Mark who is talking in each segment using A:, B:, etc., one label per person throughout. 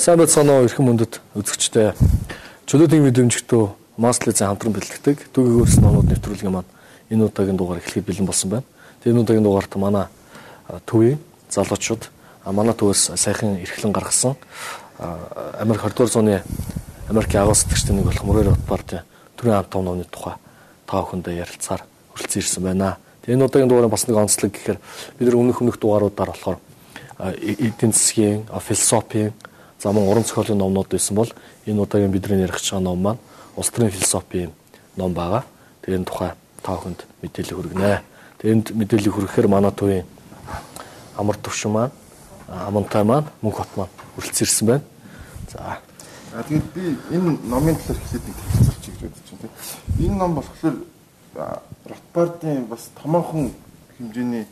A: Сайн байцгаана уу эрхэм мөндөд үзэгчдээ. Чөлөөтийн мэдрэмжтэй Маслизийн хамтран бэлтгэдэг Дүүгийн хөрс номууд нэвтрүүлгийн маань энэ удаагийн дугаар эхлэхэд бэлэн болсон байна. Тэгээ энэ удаагийн дугаарт манай төвийн залуучууд манай төвөөс сайхан эрхлэн гаргасан Америк 20-р зууны Америкийн агуу сэтгэгчдийн нэг болох Мөрөөр Ротбардын төрийн хамт том номны тухай та бүхэндээ ярилцахаар хүрэлцэн ирсэн байна. Тэгээ энэ удаагийн дугаарын бас нэг онцлог гэхээр бид нар өмнөх дугааруудаар болохоор эдийн засгийн, философийн, замун уран зохиолын номнууд байсан бол энэ удаагийн бидний ярих гэж байгаа ном маань улс төрийн философийн ном байгаа. Тэгээ энэ тухай та бүхэнд мэдээлэл хүргэнэ. Тэгээ энд мэдээлэл хүргэхээр манай төвийн амар төвшин маань, амантай маань, мөнх бат маань хүрэлцэн ирсэн байна. За.
B: Тэгээд би энэ номын талаар хэлээд нэг хэлцүүлчих гэж бодож байна. Энэ ном болохоор Ротбардын бас томоохон хэмжээний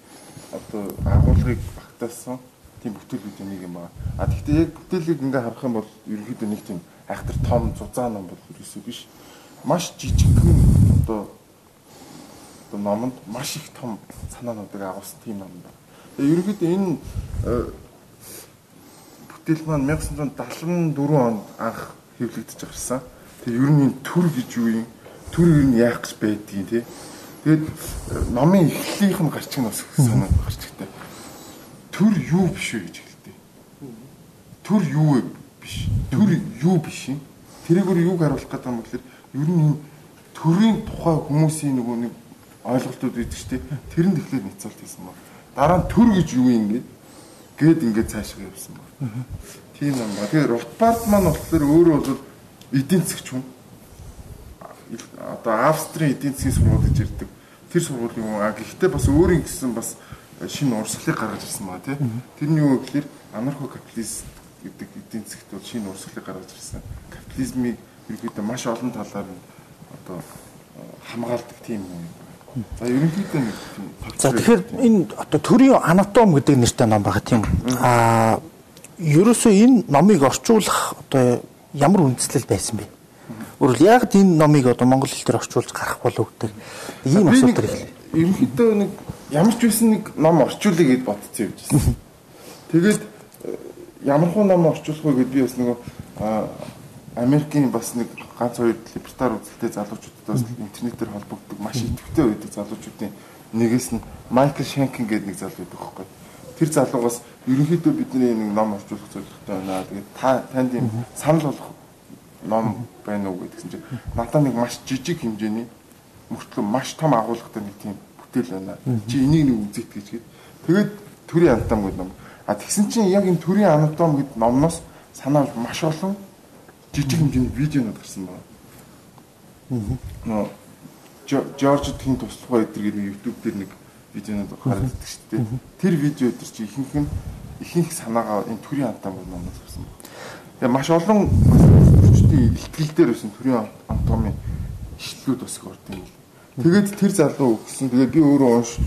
B: одоо агуулгыг багтаасан тийм бүтээлүүдийн нэг юм аа. Гэхдээ яг бүтээлийг ингээ харах юм бол ерөнхийдөө нэг тийм айхтар том зузаан ном бол ерөөсөө биш. Маш жижигхэн одоо номонд маш их том санаануудыг агуулсан тийм ном байна. Тэгээ ерөнхийдөө энэ бүтээл маань 1974 онд анх хэвлэгдэж гарсан. Тэгээ ер нь энэ төр гэж юу юм? Төр ер нь яах гэж байдгийг тий. Тэгээд номын эхлэлийнх нь гарчих нь бас санаа гарчихтай. Төр юу биш вэ гэж хэлдэг. Төр юу биш. Төр юу биш юм? Тэрээр юуг харуулах гэдэг юм гэхээр ер нь энэ төрийн тухай хүмүүсийн нөгөө нэг ойлголтууд байдаг шүү дээ. Тэрэнд эхлээд нэцэлт хийсэн баг. Дараа нь төр гэж юу юм гээд ингээд цаашгаа явсан баг. Тийм юм ба. Тэгээ Ротбард маань болохоор өөрөө бол эдийн засгч хүн. Одоо Австрийн эдийн засгийн сургууль гэж ярьдаг. Тэр сургуулийн хүн. Гэхдээ бас өөрийн гэсэн бас шинэ урсгалыг гаргаж ирсэн байгаа тийм. Тэр нь юу гэхээр анархо-капиталист гэдэг эдийн засгт бол шинэ урсгалыг гаргаж ирсэн. Капитализмыг ерөнхийдөө маш олон талаар нь одоо хамгаалдаг тийм юм. За ерөнхийдөө нэг тийм.
C: За тэгэхээр энэ одоо төрийн анатом гэдэг нэртэй ном байгаа тийм. Ерөөсөө энэ номыг орчуулах одоо ямар үндэслэл байсан бэ? Өөрөөр яг энэ номыг одоо монгол хэл дээр орчуулж гарах болов гэдэг ийм асуулт ирлээ.
B: Ерөнхийдөө нэг ямар ч байсан нэг ном орчуулъя гэд бодсон юм жисэн. Тэгээд ямархуу ном орчуулах вэ гэд би бас нөгөө Америкийн бас нэг ганц хоёр либертар үзэлтэй залуучуудаас интернетээр холбогддог маш идэвхтэй байдаг залуучуудын нэгээс нь Майкл Шенкен гэдэг нэг залуу байдаг байхгүй. Тэр залуугаас ерөнхийдөө бидний нэг ном орчуулах зорилготой байна. Тэгээд танд юм санал болгох ном байна уу гэдгсэн чинь надад нэг маш жижиг хэмжээний мөртлөө маш том агуулгатай нэг тийм бүтээл байна. Чи энийг нэг үзээд гэж. Тэгээд төрийн анатом гэдэг ном. Тэгсэн чинь яг энэ төрийн анатом гэдэг номноос санаа маш олон жижиг хэмжээний видеонууд гарсан байна. Жорж Тин туслах өдөр гэдэг YouTube дээр нэг видеонууд харагддаг шүү дээ. Тэр видео өдөр чи ихэнх санаагаа энэ төрийн анатом гэдэг номноос гарсан байна. Тэгээ маш олон илтгэл дээр байсан төрийн анатомын ишлүүд бас их орд юм. Тэгээд тэр залуу өгсөн. Тэгээд би өөрөө уншиж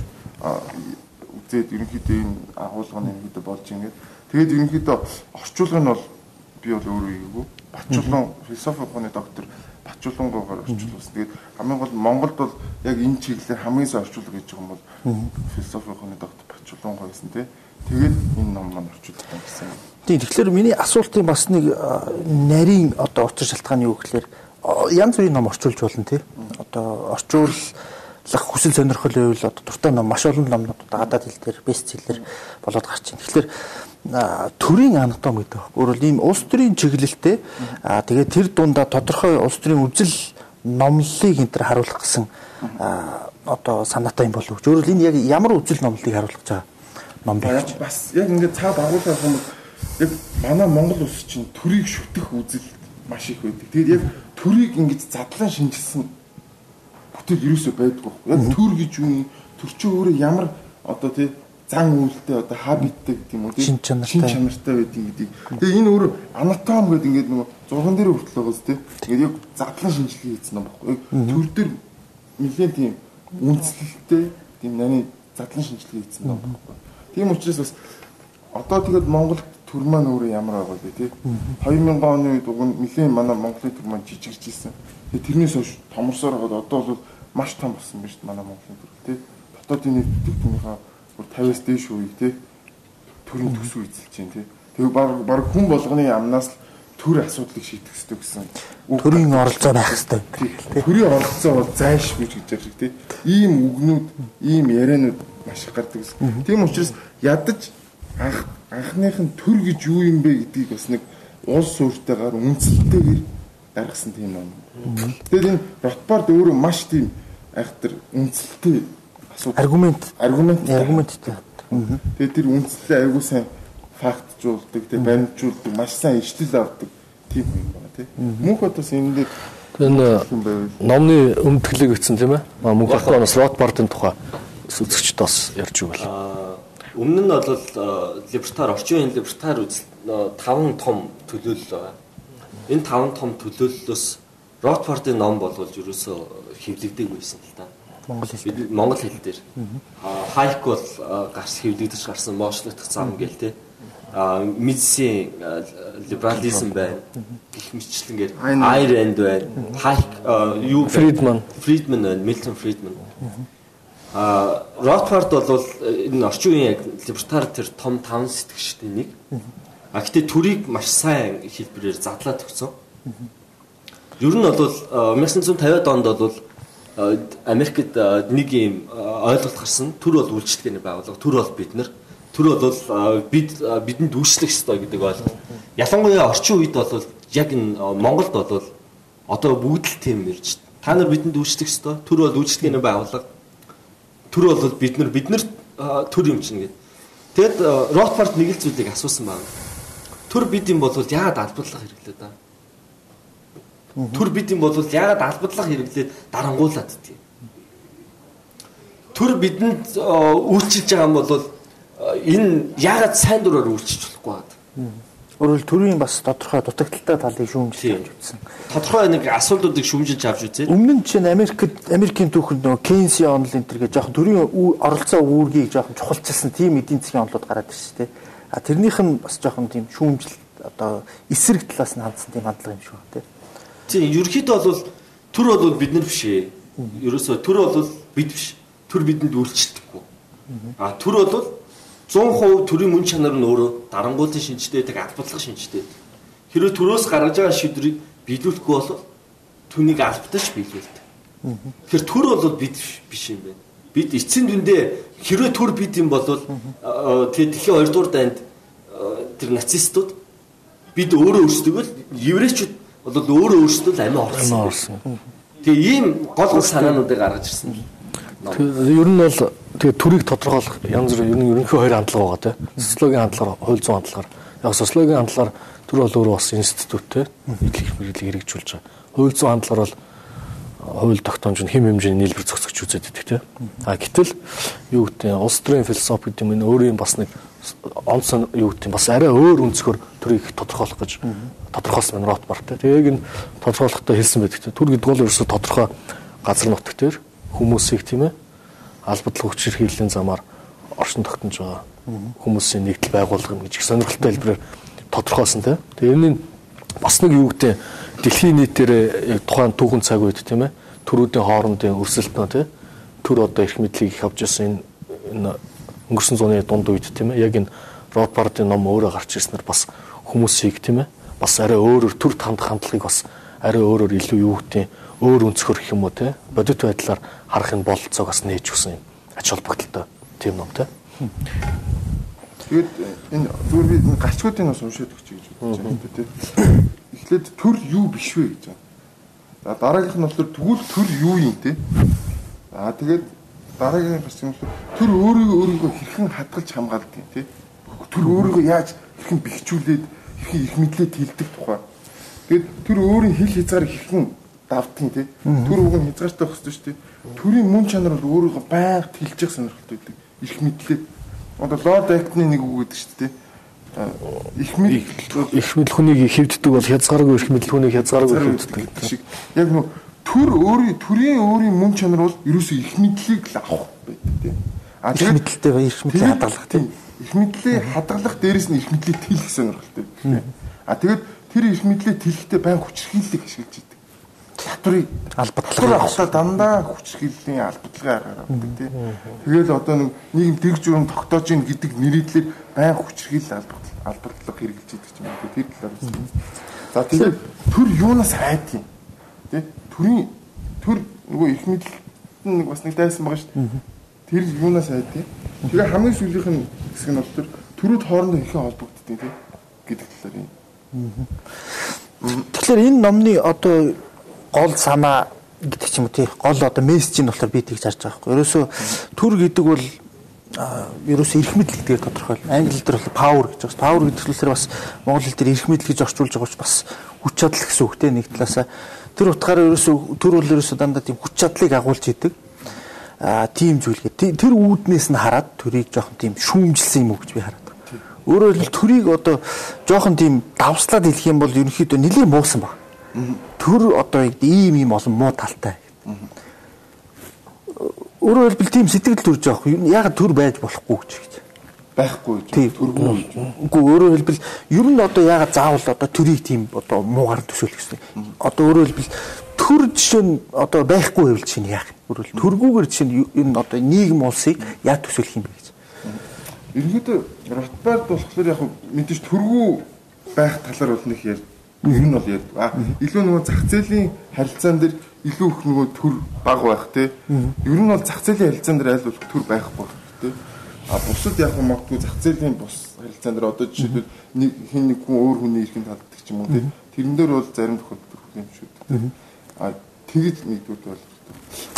B: үзээд ерөнхийдөө энэ агуулгын ерөнхийдөө болж ингээд. Тэгээд ерөнхийдөө орчуулга нь бол би бол өөрөө хийгээгүй. Батчуулан философи ухааны доктор Батчуулангоор орчуулсан. Тэгээд хамгийн гол Монголд бол яг энэ чиглэлээр хамгийн сайн орчуулга хийж байгаа юм бол философи ухааны доктор Батчуулангоо байсан тий. Тэгээд энэ ном маань орчуулсан гэсэн.
C: Тийм тэгэхээр миний асуултын бас нэг нарийн одоо учир шалтгааны юу гэхээр янз бүрийн ном орчуулж болно тий. Одоо орчуулах хүсэл сонирхол байвал одоо дуртай ном маш олон номнууд гадаад хэл дээр бестселлер болоод гарч байна. Тэгэхээр төрийн анатом гэдэг. Өөрөөр ийм улс төрийн чиглэлтэй тэгээд тэр дундаа тодорхой улс төрийн үзэл номлолыг энэ төр харуулах гэсэн одоо санаатай юм болов уу? Өөрөөр энэ яг ямар үзэл номлолыг харуулах гэж байгаа ном бэ гэж.
B: Бас яг ингээд цаад агуулгах юм бол яг манай Монгол улс чинь төрийг шүтэх үзэл маш их байдаг. Тэгээд яг төрийг ингэж задлан шинжилсэн бүтээл ерөөсөө байдгүй. Яг төр гэж юу? Төр чи өөрөө ямар одоо тий зан үйлтэй одоо хабиттэй гэдэг юм уу тий
C: шин чанартай
B: байдаг гэдэг. Тэгээ энэ өөрөө анатом гэдэг ингээд нөгөө зурган дээр хүртэл байгаас тий. Тэгээд яг задлан шинжилгээ хийсэн юм баггүй. Төр дээр нэлээд тийм үндэслэлтэй тийм нарийн задлан шинжилгээ хийсэн юм баггүй. Тийм учраас бас одоо тэгээд Монгол төр маань өөрөө ямар байгаа вэ тий 2000 оны үед уг нь нэлээд манай Монголын төр маань жижигж ирсэн. Тэгээд тэрнээс хойш томорсоор байгаа одоо бол маш том болсон байна шүү дээ манай Монголын төр тий дотоодын нийт бүтээгдэхүүнийхээ 50-аас дээш үеийг тий төрийн төсөв эзэлж байна тий. тэг баг хүн болгоны амнаас л төр асуудлыг шийдэх хэрэгтэй гэсэн.
C: Төрийн оролцоо байх хэрэгтэй.
B: Төрийн оролцоо бол зайлшгүй гэж ярьж тий. Ийм үгнүүд, ийм ярианууд маш их гардаг гэсэн. Тийм учраас ядаж анхных нь төр гэж юу юм бэ гэдгийг бас нэг улс өөртөөгөр үнэлтэйгээр гаргасан тийм юм. Тэгээд энэ Ротбард өөрөө маш тийм айхтар үнэлтэй аргументтэй. Тэгээд тэр үнэлтээ айгуу сайн фактжуулдаг, тэг баримтжуулдаг, маш сайн ижил авдаг тийм юм байна тий. Мөнх хотоос энэ
A: номны өмтгөлөг гэсэн тийм ээ. Мөнх хотоос Ротбардын тухай үзэгчд бас ярьж өгөл.
D: Өмнө нь бол либертар, орчин үеийн либертар үзэл 5 том төлөөлөл байгаа. Энэ 5 том төлөөллөөс Ротбардын ном бол ерөөсөө хэвлэгдэг байсан л та. Монгол хэл дээр. Хайк бол хэвлэгдэж гарсан моочлогдох зам гээл те. Мэдсийн либерализм байна. Гэх мэтчлэнгээр Айн Рэнд байна. Хайк юу
A: Фридман
D: байна, Милтон Фридман. Ротбард бол энэ орчин үеийн яг либертар тэр том 5 сэтгэгчдийн нэг. Гэхдээ төрийг маш сайн хэлбэрээр задлаад өгсөн. Ер нь бол 1950-ад онд бол Америкт нэг юм ойлголт гарсан. Төр бол үйлчлэгээний байгууллага, төр бол бид нар. Төр бол бидэнд үйлчлэх ёстой гэдэг ойлголт. Ялангуяа орчин үед бол яг энэ Монголд бол одоо бүгд л тийм ярьж. Та нар бидэнд үйлчлэх ёстой. Төр бол үйлчлэгээний байгууллага. Төр бол бид нар төр юм чинь гэдэг. Тэгэд Ротбард нэг л зүйлийг асуусан байна. Төр бид юм бол яагаад албадлах хэрэглээ да? Төр бид юм бол яагаад албадлах хэрэглээд дарангуулад идэх. Төр бидэнд үйлчилж байгаа юм бол энэ яагаад сайн дураар үйлчилж болохгүй байна?
C: Өөрөөр төрийн бас тодорхой дутагдaltaй талыг шүүмжилж авч үзсэн.
D: Тодорхой нэг асуудлуудыг шүүмжилж авч үзээ.
C: Өмнө нь чинь Америкийн түүхэнд нөгөө Кейнси онол энэ төр гэж жоохон төрийн оролцоо үүргийг жоохон чухалчилсан тийм эдийн засгийн онолууд гараад ирсэн тийм. Тэрнийх нь бас жоохон тийм шүүмжил одоо эсрэг талаас нь хандсан тийм хандлага юм шиг байна тийм.
D: Тийм ерөнхийдөө бол төр бол бид нар биш ээ. Ерөөсөө төр бол бид биш. Төр бидэнд үйлчлдэггүй. Төр бол 100% төрийн мөн чанар нь өөрөө дарангуулын шинжтэй байдаг, албадлах шинжтэй. Хэрвээ төрөөс гаргаж байгаа шийдвэрийг биелүүлэхгүй бол түүнийг албатаж биелүүлдэг. Тэгэхээр төр бол бид биш юм байна. Бид эцсийн дүндээ хэрвээ төр бид юм бол тэгээд дэлхийн 2 дугаар дайнд тэр нацистууд бид өөрөө өөрсдөө еврейчүүд бол өөрөө өөрсдөө амиа орсон. Тэгээ ийм гол санаануудыг гаргаж ирсэн.
A: Ер нь бол тэгээ төрийг тодорхойлох янз бүрийн ерөнхий хоёр хандлага байгаа тийм. Социологийн хандлагаар, хууль зүйн хандлагаар. Яг социологийн хандлагаар төр бол өөрөө бас институттэй нийтлэг мэргэжлийг хэрэгжүүлж байгаа. Хууль зүйн хандлагаар бол хууль тогтоомж нь хэм хэмжээний нийлбэр зохицож үзээд байдаг тийм. Гэтэл юу гэдэг нь улс төрийн философи гэдэг нь өөрийн бас нэг онцон юу гэдэг нь бас арай өөр өнцгөр төрийг тодорхойлох гэж тодорхойлсон байна Ротбард тийм. Тэгээ яг энэ тодорхойлохдоо хэлсэн байдаг тийм. Төр гэдэг бол ерөөсөө тодорхой газар нутаг дээр хүмүүсийг тийм ээ албадлах хүч хэрхийллийн замаар оршин тогтнож байгаа хүмүүсийн нэгдэл байгуулга гэж их сонирхолтой хэлбэрээр тодорхойлсон тийм. Тэгээ энэ бас нэг юу гэдэг дэлхийн нийтээр тухайн түүхэн цаг үед тийм ээ төрүүдийн хоорондын өрсөлдөн тийм төр одоо эрх мэдлийг их авч ирсэн энэ өнгөрсөн зууны дунд үед тийм ээ яг энэ Ротбардын ном өөрөө гарч ирснээр бас хүмүүсийг тийм ээ бас арай өөрөөр төр хандлагыг бас арай өөрөөр илүү юу гэдэг өөр өнцгөр гэх юм уу те бодит байдлаар харах энэ бололцоог бас нээж өгсөн юм ач холбогдолтой тийм ном те.
B: Тэгээд энэ зүгээр би гарчгуудыг бас уншаад өгч гэж бодож байна те. Эхлээд төр юу биш вэ гэж байна. За дараагийнх нь болохоор тэгвэл төр юу юм те. Тэгээд дараагийн гарч юм болохоор төр өөрийгөө хэрхэн хадгалж хамгаалдаг юм те. Төр өөрийгөө яаж хэрхэн бэхжүүлээд хэрхэн их мэдлээ тэлдэг тухай. Тэгээд төр өөрийн хил хязгаар хэрхэн давтан тий. Төр уг нь хязгаартай байх хэрэгтэй шүү дээ. Төрийн мөн чанар бол өөрийгөө байнга тэлж явах сонирхолтой байдаг. Их мэдлээ. Одоо Лорд Актны нэг үг гэдэг шүү дээ.
A: Их мэдл хүнийг хэвддэг бол хязгааргүй их мэдл хүнийг хязгааргүй хэвддэг гэдэг шиг.
B: Яг нөө төр өөрийн мөн чанар бол ерөөсөө их мэдлийг л авах байдаг тий.
C: Их мэдлэлтэй ба их мэдлээ хадгалах тий.
B: Их мэдлээ хадгалах дээрээс нь их мэдлээ тэлэх сонирхолтой байдаг. Тэгээд тэр их мэдлээ тэлэхдээ байнга хүчрхийллийг ашиглаж идэг. татварыг авахтаа дандаа хүчирхийллийн албадлагын аргаар авдаг тий. Тэгэл одоо нийгэм дэрэг журам тогтоож ийн гэдэг нэрийдлэр байн хүчирхийлэл албадлага хэрэгжилж идэг юм байна. Тэр талаар үзсэн. За тэгээд төр юунаас айдгийг тий. Төр нөгөө их мэдлэлт бас нэг дайсан байгаа шүү дээ. Тэр юунаас айдгийг. Тэгээ хамгийн сүүлийнх нь хэсэг нь бол төрүүд хоорондоо ихэнх холбогддог тий гэдэг талаар юм.
C: Тэгэхээр энэ номны одоо гол санаа гэдэг ч юм уу тий гол одоо мессеж нь болохоор би тэгж харж байгаа байхгүй. Ерөөсөө төр гэдэг бол ерөөсөө эрх мэдэл гэдгийг тодорхойлно. Англи дээр бол power гэж байна. Power гэдэг зүйлээр бас монгол хэл дээр эрх мэдэл гэж орчуулж байгаа ч бас хүч чадал гэсэн үг тий нэг талаасаа тэр утгаараа ерөөсөө төр бол ерөөсөө дандаа тийм хүч чадлыг агуулж идэг. Тийм зүйлгээ. Тэр үүднээс нь хараад төрийг жоохон тийм шүүмжилсэн юм уу гэж би хараад. Өөрөөр хэлбэл төрийг одоо жоохон тийм давслаад хэлэх юм бол ерөнхийдөө нэлээд муусан баг. Төр одоо ийм олон муу талтай. Өөрөөр хэлбэл тийм сэтгэл төрж байгаа юм. Яг төр байж болохгүй гэж.
B: Байхгүй гэж. Төргүй.
C: Үгүй өөрөөр хэлбэл ер нь одоо яг заавал одоо төрийг тийм одоо муугаар төсөөлөх гэсэн. Одоо өөрөөр хэлбэл төр жишээ нь одоо байхгүй байвал чинь яах вэ? Өөрөөр хэлбэл төргүүгээр жишээ нь ер нь одоо нийгэм улсыг яаж төсөөлөх юм бэ гэж.
B: Ерөнхийдөө Ротбард болохоор яг мэдээж төргүү байх талаар бол нэг юм нь бол ярьдаг. Илүү нөгөө зах зээлийн харилцаан дээр илүү их нөгөө төр бага байх те. Ер нь бол зах зээлийн харилцаан дээр аль болох төр байхгүй те. Бусад яг магадгүй зах зээлийн бус харилцаан дээр одоо жишээлбэл нэг хүн өөр хүний эрхэнд талддаг ч юм уу те. Тэрэн дээр бол зарим тохиолдолд юм шүү дээ. Тэгэж нэгдүгээр бол.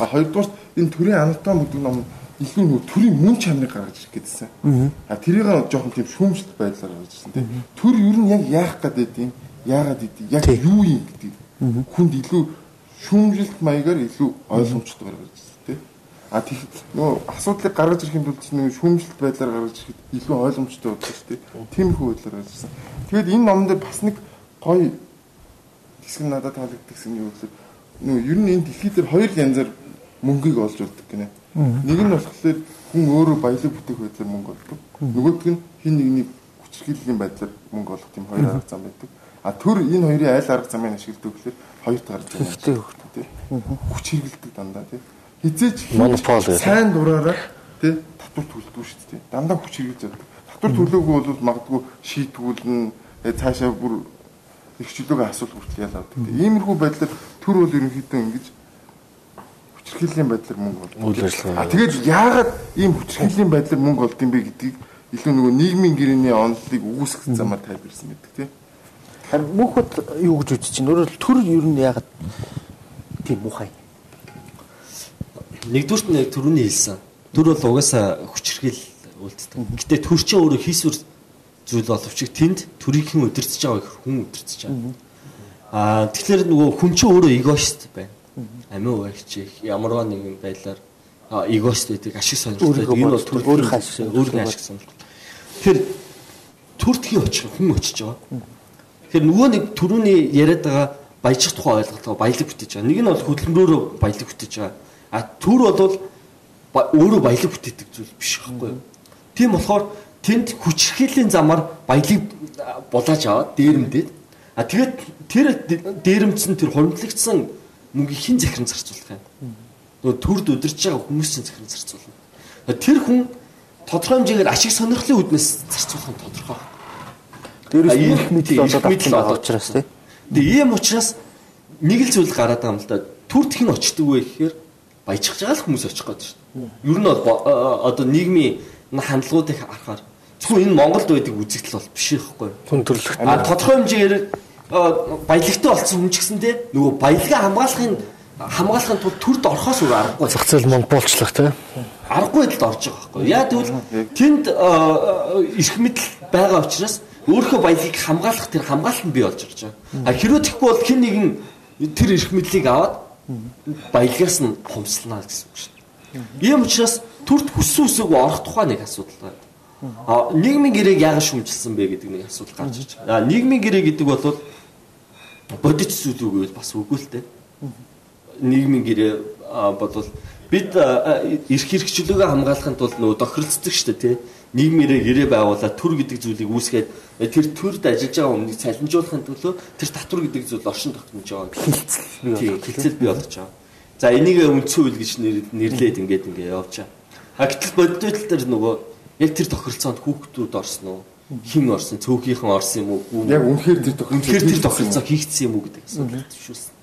B: Хоёрдугаар энэ төрийн анатом гэдэг ном илүү нөгөө төрийн мөн чанарыг гаргаж ирэх гэдсэн. Тэрийг жоохон тийм шүүмжлэлт байдлаар гаргаж ирсэн тийм. Төр ер нь яг яах гэдэг юм, яагаад гэдэг, яг юу юм гэдэг. Хүнд илүү шүүмжлэлт маягаар илүү ойлгомжтой гаргаж ирсэн тийм. Нөгөө асуудлыг гаргаж ирэхэд бол нөгөө шүүмжлэлт байдлаар гаргаж ирэхэд илүү ойлгомжтой болчих шүү дээ. Тиймэрхүү байдлаар гаргаж ирсэн. Тэгээд энэ номон дээр бас нэг гоё хэсэг надад таалагддаг юм юу гэхээр нөгөө ер нь энэ дэлхий дээр хоёр янзаар мөнгийг олж болдог гинэ. Нэг нь болохоор хүн өөрөө баялаг бүтээх байдлаар мөнгө олдог. Нөгөөх нь хин нэгний хүчирхийллийн байдлаар мөнгө олох тийм хоёр арга зам байдаг. Төр энэ хоёрын аль арга замыг ашигладаг гэхээр хоёрт гарч байгаа юм тийм. Хүч хэрэгэлдэг дандаа тийм. Хизээч
A: монопол
B: сайн дураараа тийм татвар төлдөг шүү дээ. Дандаа хүч хэрэгэлж байдаг. Татвар төлөөгүй бол магадгүй шийтгүүлнэ цаашаа бүр их чөлөөг асуулт хүртэл ялаад байдаг. Иймэрхүү байдлаар төр бол ерөнхийдөө ингэж хүчирхийллийн байдлаар мөнгө олдог. Тэгээд яагаад ийм хүчирхийллийн байдлаар мөнгө олд юм бэ гэдгийг илүү нөгөө нийгмийн гэрээний онолыг үүсгэх замаар тайлбарсан гэдэг тийм.
C: Харин мөнхөд юу гэж үзэж чинь өөрөөр төр ер нь яагаад тийм муухай.
D: Нэгдүгürt нэг төрөний хэлсэн. Төр бол угаасаа хүчирхийл үлддэг. Гэтэ төр чинь өөрөө хийсвэр зүйл боловч тэнд төрийг хэн өдөртөж байгаа гэх хүн өдөртөж байгаа. Тэгэхээр нөгөө хүн чинь өөрөө эгоист байна. Амин уугч ямарваа нэгэн байдлаар эгоист байдаг, ашиг сонирхолтой. Энэ бол төр өөрийнхөө ашиг сонирхол. Тэгэхээр төртгийн очих хүн очиж байгаа. Тэгэхээр нөгөө нэг төрөний яриад байгаа баяжих тухай ойлголтоо баялаг бүтээж байгаа. Нэг нь бол хөдөлмөрөөрөө баялаг бүтээж байгаа. Төр бол өөрөө баялаг бүтээдэг зүйл биш байхгүй юу? Тийм болохоор тэнд хүчирхийллийн замаар баялаг булааж аваад дээрэмдээд тэгээд тэр дээрэмдсэн тэр хуримтлагдсан мөнгийг хэн захиран зарцуулах юм? Нөгөө төрд өдөрж байгаа хүмүүс чинь захиран зарцуулна. Тэр хүн тодорхой хэмжээгээр ашиг сонирхлын үүднээс зарцуулах нь тодорхой.
C: Дээрээс их мэдл болоод учраас тийм.
D: Тэгээ ийм учраас нэг л зүйл гараад байгаа юм л да. Төрд хэн очдөг вэ гэхээр баяжиж байгаа л хүмүүс очих гээд шүү дээ. Ер нь бол одоо нийгмийн хандлагуудыг харахаар зөвхөн энэ Монголд байдаг үзэгдэл бол биш байхгүй.
A: Хүн төрлөх.
D: Тодорхой хэмжээгээр баялагтай болсон хүн ч гэсэндээ нөгөө баялагаа хамгаалахын тулд төрд орохоос өөр аргагүй.
A: Зах зээл монополчлах тийм.
D: Аргагүй байдалд орж байгаа байхгүй. Яа тэгвэл тэнд эрх мэдэл байгаа учраас өөрийнхөө баялагийг хамгаалах тэр хамгаалалт нь бий болж ирж байгаа. Хэрвээ тэгэхгүй бол хэн нэгэн тэр эрх мэдлийг аваад баялагаас нь хумслана гэсэн үг шүү дээ. Ийм учраас төрд хүссэн үсээгүй орох тухай нэг асуудал байна. Нийгмийн гэрээг яагаад шүүмжилсэн бэ гэдэг нэг асуудал гарч ирж байгаа. Нийгмийн гэрээ гэдэг бол бодит зүйл үгүй бас үгүй л дээ. Нийгмийн гэрээ бол бид эрх хэрэгчлөөгөө хамгаалахын тулд нөгөө тохиролцдог шүү дээ тий. нийгмээрээ гэрээ байгуулаад төр гэдэг зүйлийг үүсгээд тэр төрд ажиллаж байгаа хүмүүнийг салинжуулахын төлөө тэр татвар гэдэг зүйл оршин тогтнож байгаа. Хилцэл бий болгож байгаа. За энийг үндсэн үйл гэж нэрлээд ингээд явж байгаа. Гэтэл бодит тал дээр нөгөө яг тэр тохиролцоонд хүүхдүүд орсон уу? Хин орсон, цөөхийнхэн орсон юм уу?
B: Яг үнэхээр тэр
D: тохиролцоо хийгдсэн юм уу гэдэг асуулт төвшүүлсэн.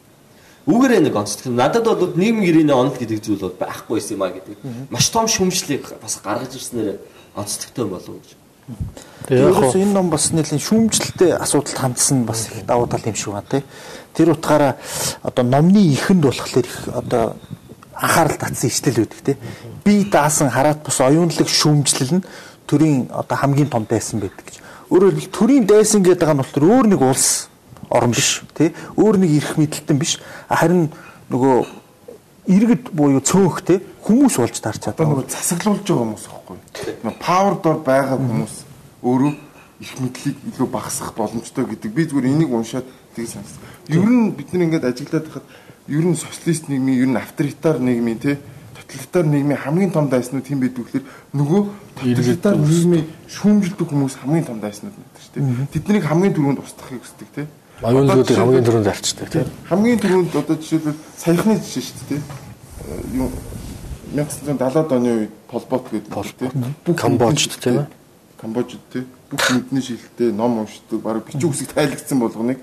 D: Үүгээрээ нэг онцлог. Надад бол нийгмийн гэрээний онол гэдэг зүйл бол байхгүй юм а гэдэг. Маш том шүүмжлийг бас гаргаж ирснээр онцлогтой болов гэж.
C: Тэгэхээр энэ ном бас нэлийн шүүмжлэлтэй асуудалд хандсан бас их давуу тал юм шиг байна тий. Тэр утгаараа одоо номны ихэнд болохоор их одоо анхаарал татсан ишлэл үүдэг тий. Би даасан хараат бус оюунлаг шүүмжлэл нь төрийн одоо хамгийн том дайсан байдаг гэж. Өөрөөр хэлбэл төрийн дайсан гэдэг байгаа нь болохоор өөр нэг улс орн биш тий. Өөр нэг эрх мэдэлтэн биш. Харин нөгөө иргэд буюу цөөнх тий хүмүүс болж тарч чадсан.
B: Нөгөө засаглуулж байгаа хүмүүс аахгүй. Нөгөө павер дор байгаа хүмүүс өөрөө эрх мэдлийг илүү багасгах боломжтой гэдэг. Би зүгээр энийг уншаад тийг санагдсан. Ер нь бид нар ингээд ажиглаад байхад ер нь социалист нийгмийн ер нь авторитар нийгмийн тий тоталитар нийгмийн хамгийн том дайснууд тийм байдаг гэхээр нөгөө тоталитар нийгмийн шүүмжилдэг хүмүүс хамгийн том дайснууд байдаг шүү дээ. Тэднийг хамгийн түрүүнд устгахыг хүсдэг тий.
A: Оюунлуудыг хамгийн түрүүнд арчдаг тий.
B: Хамгийн түрүүнд одоо жишээлбэл саяхны жишээ шүү дээ. Юу 1970-ад оны үед Полбот гэдэг тий.
A: Камбожд тийм ээ.
B: Камбожд тий. Бүх мэдний шилтэй ном уншдаг, бараг бичиг үсэг тайлгдсан болгоныг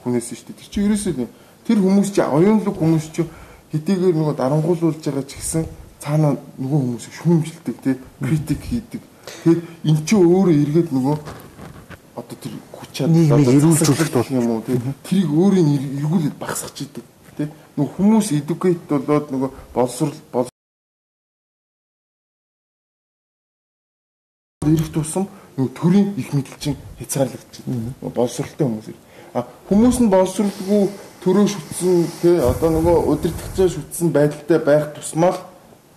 B: хүнээс шүү дээ. Тэр чинь ерөөсөө тэр хүмүүс чи оюунлаг хүмүүс чи хэдийгээр нөгөө дарангуулуулж байгаа ч гэсэн цаана нөгөө хүмүүсийг шүүмжилдэг тий критик хийдэг. Тэгэхээр эн чи өөрөө эргээд нөгөө одоо тэр хүчээр
C: нийгмийг эрүүлжүүлэх болох
B: юм уу тий тэрийг өөрийн эргүүлээд багасгах гэдэг тий нөгөө хүмүүс educate болоод нөгөө боловсрол ирэх тусам нөгөө төрийн их мэдлэлчин хязгаарлагдчих. Боловсролтой хүмүүс. Хүмүүс нь боловсролгүй төрөө шүтсэн тий одоо нөгөө удирдахчаа шүтсэн байдалтай байх тусмаа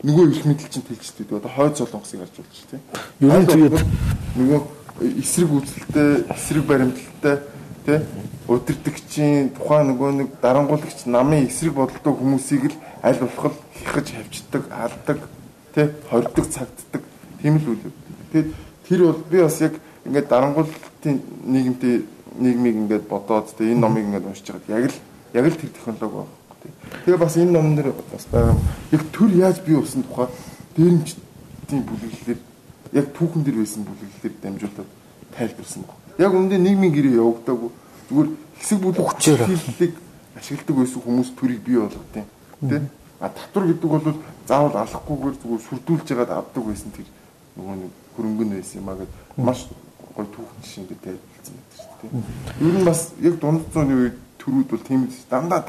B: нөгөө их мэдлэлчин тэлждэг. Одоо хойд солонгосыг харж болж тий.
A: Ер нь тэгээд
B: нөгөө эсрэг үзэлтэй, эсрэг баримталтай тий удирдахчийн тухайн нөгөө нэг дарангуулагч намын эсрэг бодолтой хүмүүсийг л аль болох хихэж хавчдаг, алдаг, тий хордог, цагддаг тийм л үйл. Тэгээд тэр бол би бас яг ингээд дарангуулалтын нийгмийг ингээд бодоод тий энэ номыг ингээд уншиж байгаа. Яг л тэр технологи байна. Тэгээ бас энэ номн дээр бас байгаа. Яг төр яаж бий болсон тухай дээрэмчдийн бүлэглэлээр яг түүхэн дээр байсан бүлэглэлээр дамжуулаад тайлбарсан баг. Яг өмнөд нийгмийн гэрээ явагдаагүй зүгээр хэсэг бүлэглэлийг ашигладаг байсан хүмүүс төрийг бий болгодیں۔ Тэ? Татвар гэдэг бол заавал алахгүйгээр зүгээр сүрдүүлж яагаад авдаг байсан тэр нөгөө нэг хөрөнгөн байсан юм а гэд маш гоё түүхэн жишээнд тайлбарлсан байдаг шүү дээ. Ер нь бас яг дунд зууны үед төрүүд бол тийм дандаа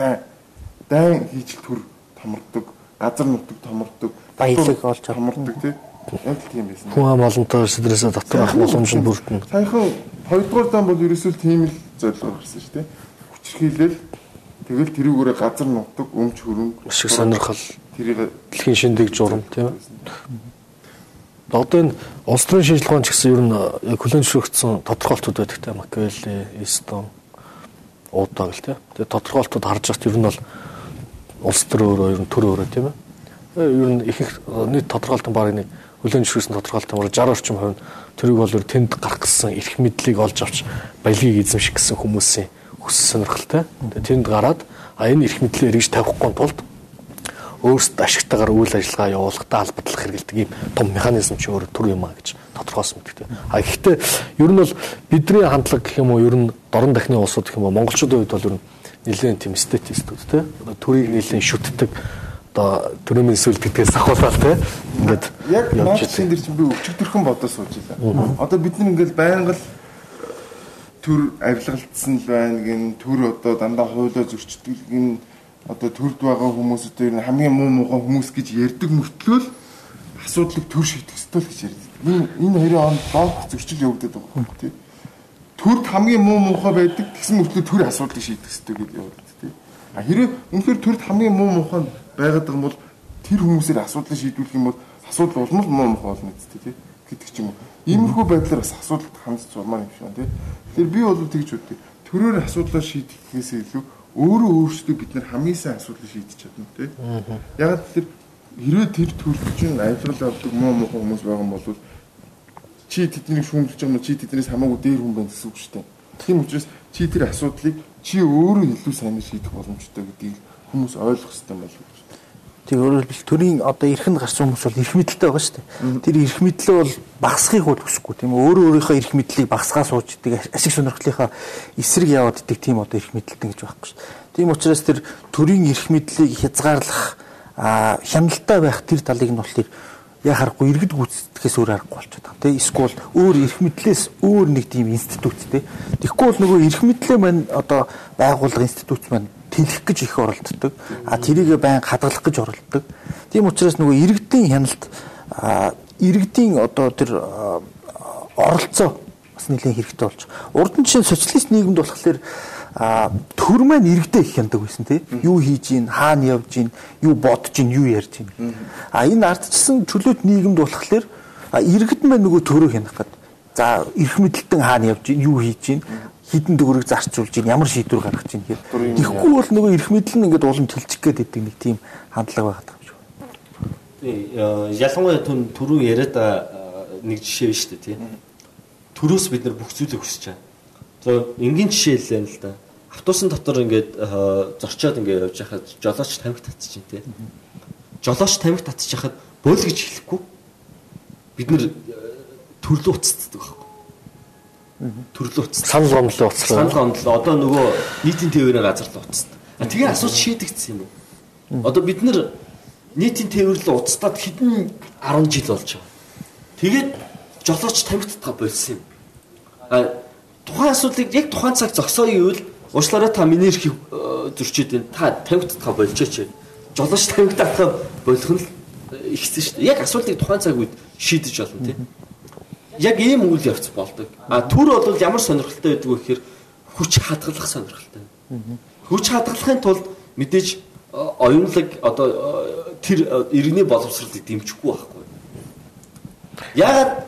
B: дайн хийжл төр томордог, газар нутаг томордог,
C: баялаг олж
B: томордог тий. Яг тийм байсан.
A: Хүн ам олонтой сэдрээсээ дотор ах боломж нь бүрдэнэ.
B: Саяхан 2 дугаар дан бол ерөөсөө тийм л зорилго гарсан шүү дээ. Хүчрхийлэл тэгэл тэрүүгээрээ газар нутаг, өмч хөрөнгө
A: шиг сонирхол
B: тэрийг
A: дэлхийн шиндэг журам тийм ээ. Одоо энэ улс төрийн шинжилгээ ухаан ч гэсэн ер нь яг хүлээн зөвшөөрөгдсөн тодорхойлтууд байдаг тийм Макиавелли, Эстон, Уудаг л тийм. Тэгээ тодорхойлтууд харж байхад ер нь бол улс төр өөрөө ер нь төр өөрөө тийм ээ. Ер нь их нийт тодорхойлтын баг нэг хүлээн зөвшөөрсөн тодорхойлтын баг 60 орчим хувь тэрийг бол тэнд гарах гэсэн эрх мэдлийг олж авч баялагийг эзэмших гэсэн хүмүүсийн хүсэл сонирхолтой. Тэгээ тэнд гараад энэ эрх мэдлээ эргэж тавихгүй тулд өөрсдөө ашигтайгаар үйл ажиллагаа явуулахдаа албадлах хэрэгэлдэг ийм том механизм ч өөр төр юм а гэж тодорхойлсон мэт гэдэг. Гэхдээ ер нь бол бидний хандлага гэх юм уу ер нь дорн дахны улсууд гэх юм уу монголчуудын хувьд бол ер нь нэлээд тийм статистүүд те төрийг нэлээд шүтдэг одоо төрөмийн сүлд гэдгээс ахуулаад те ингээд
B: яг наад шин дээр чинь би өчигдөрхөн бодож сууж байлаа. Одоо бид нар ингээд байнга л төр авилгалтсан л байна гин төр одоо дандаа хуйлаа зөрчдөг гин одоо төрд байгаа хүмүүсүүд ер нь хамгийн муу муухай хүмүүс гэж ярьдаг мөртлөө асуудлыг төр шийдэх ёстой л гэж ярьдаг. Энэ хоёрын хооронд доох зөрчил явагдаад байгаа юм тий. Төрд хамгийн муу муухай байдаг гэсэн мөртлөө төр асуудлыг шийдэх ёстой гэж явагдав тий. Хэрэв үнэхээр төрд хамгийн муу муухай байгаад байгаа юм бол тэр хүмүүсээр асуудлыг шийдвэрлэх юм бол асуудал улмал муу муухай болно гэдэг тий гэдэг ч юм уу. Иймэрхүү байдлаар бас асуудалд хандж зурмаар юм шиг тий. Тэгэхээр би бол тэгж боддог. Төрөөр асуудлаа шийдэхээс илүү өөрөө өөрсдөө бид нар хамгийн сайн асуудлыг шийдэж чадна тий. Яг тэр хэрвээ тэр төрөлж чинь авилгал авдаг муу муухай хүмүүс байгаа юм бол чи тэднийг шүүмжилж байгаа юм чи тэднээс хамаагүй дээр хүн байна гэсэн үг шүү дээ. Тийм учраас чи тэр асуудлыг чи өөрөө илүү сайн шийдэх боломжтой гэдгийг хүмүүс ойлгох хэрэгтэй юм байна.
C: Тэг өөрөөр хэлбэл төрийн одоо эрхэнд гарсан хүмүүс бол эрх мэдэлтэй байгаа шүү дээ. Тэр эрх мэдлээ бол багасхыг бол хүсэхгүй тийм үү. Өөрийнхөө эрх мэдлийг багасгаа сууж идэг ашиг сонирхлынхаа эсрэг яваад идэг тийм одоо эрх мэдэлтэй гэж байхгүй шүү дээ. Тийм учраас тэр төрийн эрх мэдлийг хязгаарлах хяналттай байх тэр талыг нь болохоор яа харахгүй иргэд гүйцэтгэхээс өөр аргагүй болчиход байгаа. Тэ эсвэл өөр эрх мэдлээс өөр нэг тийм институт тэ. Тэгэхгүй бол нөгөө эрх мэдлээ маань одоо байгууллага институт маань тэлэх гэж их оролддог. Тэрийг байнга хадгалах гэж оролддог. Тийм учраас нөгөө иргэдийн хяналт иргэдийн одоо тэр оролцоо бас нэлээд хэрэгтэй болж. Урд нь чинь социалист нийгэмд болохоор төр маань иргэдээ их хяндаг байсан тийм. Юу хийж гин, хаана явж гин, юу бодож гин, юу ярьж гин. Энэ ардчилсан чөлөөт нийгэмд болохоор иргэд маань нөгөө төрөө хянах гэдэг. За эрх мэдэлтэн хаана явж гин, юу хийж гин, хідэн төгрөг зарцуулж гин, ямар шийдвэр гаргаж гин гэхээр. Тэгэхгүй бол нөгөө эрх мэдэл нь ингээд улам тэлчих гээд идэг нэг тийм хандлага байгаад байгаа юм шүү.
D: Ялангуяа түрүү яриад нэг жишээ биш үү тийм. Төрөөс бид нар бүх зүйлийг хүсэж байгаа. Энгийн жишээ хэлээ л да. Автобусын дотор ингээд зорчоод ингээд явж байхад жолооч тамхи татчих чинь тий. Жолооч тамхи татчих хахад бойл гэж хэлэхгүй. Бид нэр төрлөө уцтдаг байхгүй. Төрлөө уцтдаг.
A: Санал гомдлоо уцтдаг.
D: Санал гомдлоо. Одоо нөгөө нийтийн тээврийн газар л уцтдаг. Тэгээ асууж шийдэгдсэн юм уу? Одоо бид нар нийтийн тээвэрлэл уцтаад хэдэн 10 жил болж байгаа. Тэгээд жолооч тамхи татгаа болсон юм. Тухайн асуудлыг яг тухайн цаг зогсооё гэвэл уучлаарай та миний эрхийг зөрчиж байна. Та тамхи татгаа болжооч. Жолооч тамхи татгаа болох нь ихсэн шүү дээ. Яг асуудлыг тухайн цаг үед шийдэж болно тийм. Яг ийм үйл явц болдог. Төр бол ямар сонирхолтой байдаг вэ гэхээр хүч хадгалах сонирхолтой. Хүч хадгалахын тулд мэдээж оюунлаг одоо тэр иргэний боловсролыг дэмжихгүй байхгүй. Яагаад